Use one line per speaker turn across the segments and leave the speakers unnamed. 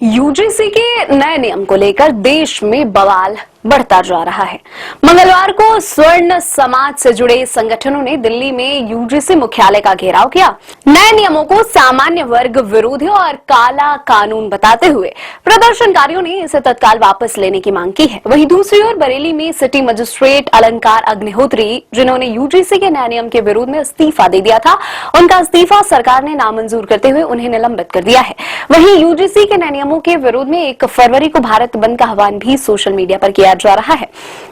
UGC के नए नियम को लेकर देश में बवाल बढ़ता जा रहा है। मंगलवार को स्वर्ण समाज से जुड़े संगठनों ने दिल्ली में यूजीसी मुख्यालय का घेराव किया। नए नियमों को सामान्य वर्ग विरोधी और काला कानून बताते हुए प्रदर्शनकारियों ने इसे तत्काल वापस लेने की मांग की है। वहीं दूसरी ओर बरेली में सिटी मजिस्ट्रेट अलंकार अग्निहोत्री, जिन्होंने यूजीसी के नए नियम के विरोध में इस्तीफा दे दिया था, उनका इस्तीफा सरकार ने नामंजूर करते हुए उन्हें निलंबित कर दिया है। वहीं यूजीसी के नए नियमों के विरोध में 1 फरवरी को भारत बंद का आह्वान भी सोशल मीडिया पर किया जा रहा है।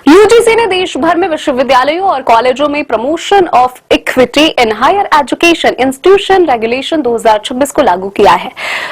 यूजीसी ने देश भर में विश्वविद्यालयों और कॉलेजों में promotion of equity in higher education institution regulation 2026 को लागू किया है।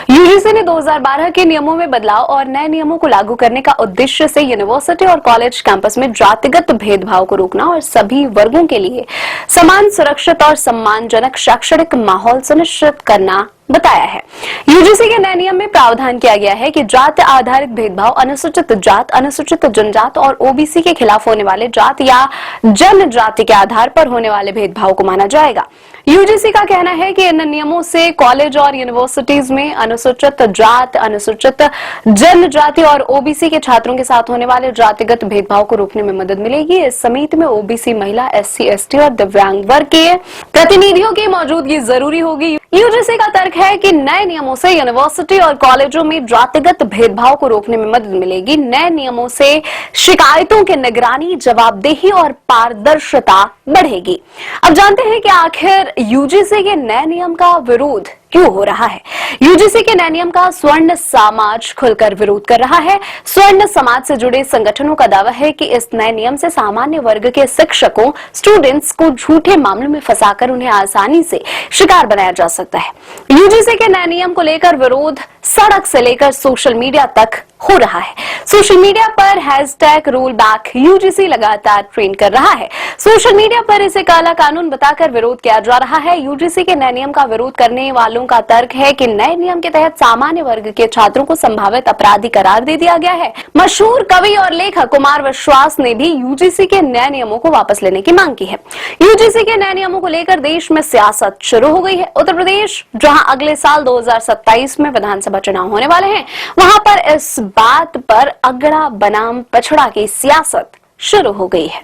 यूजीसी ने 2012 के नियमों में बदलाव और नए नियमों को लागू करने का उद्देश्य से यूनिवर्सिटी और कॉलेज कैंपस में जातिगत भेदभाव को रोकना और सभी वर्गों के लिए समान, सुरक्षित और सम्मानजनक शैक्षणिक माहौल सुनिश्चित करना बताया है। यूजीसी के नए नियम में प्रावधान किया गया है कि जाति आधारित भेदभाव अनुसूचित जात, अनुसूचित जनजात और ओबीसी के खिलाफ होने वाले जात या जनजाति के आधार पर होने वाले भेदभाव को माना जाएगा। यूजीसी का कहना है कि इन नियमों से कॉलेज और यूनिवर्सिटीज में अनुसूचित जात, अनुसूचित जनजाति और ओबीसी के छात्रों के साथ होने वाले जातिगत भेदभाव को रोकने में मदद मिलेगी। इस समिति में ओबीसी, महिला, एससी, एसटी और दिव्यांग वर्ग के प्रतिनिधियों की मौजूदगी जरूरी होगी। यूजीसी का तर्क है कि नए नियमों से यूनिवर्सिटी और कॉलेजों में जातिगत भेदभाव को रोकने में मदद मिलेगी। नए नियमों से शिकायतों की निगरानी, जवाबदेही और पारदर्शिता बढ़ेगी। अब जानते हैं कि आखिर यूजीसी के नए नियम का विरोध क्यों हो रहा है। यूजीसी के नए नियम का स्वर्ण समाज खुलकर विरोध कर रहा है। स्वर्ण समाज से जुड़े संगठनों का दावा है कि इस नए नियम से सामान्य वर्ग के शिक्षकों, स्टूडेंट्स को झूठे मामलों में फंसाकर उन्हें आसानी से शिकार बनाया जा सकता है। यूजीसी के नए नियम को लेकर विरोध सड़क से लेकर सोशल मीडिया तक हो रहा है। सोशल मीडिया पर हैशटैग रोल बैक यूजीसी लगातार ट्रेंड कर रहा है। सोशल मीडिया पर इसे काला कानून बताकर विरोध किया जा रहा है। यूजीसी के नए नियम का विरोध करने वालों का तर्क है कि नए नियम के तहत सामान्य वर्ग के छात्रों को संभावित अपराधी करार दे दिया गया है। मशहूर कवि और लेखक कुमार विश्वास ने भी यूजीसी के नए नियमों को वापस लेने की मांग की है। यूजीसी के नए नियमों को लेकर देश में सियासत शुरू हो गई है। उत्तर प्रदेश, जहां अगले साल 2027 में विधानसभा चुनाव होने वाले हैं, वहां पर इस बात पर अगड़ा बनाम पछड़ा की सियासत शुरू हो गई है।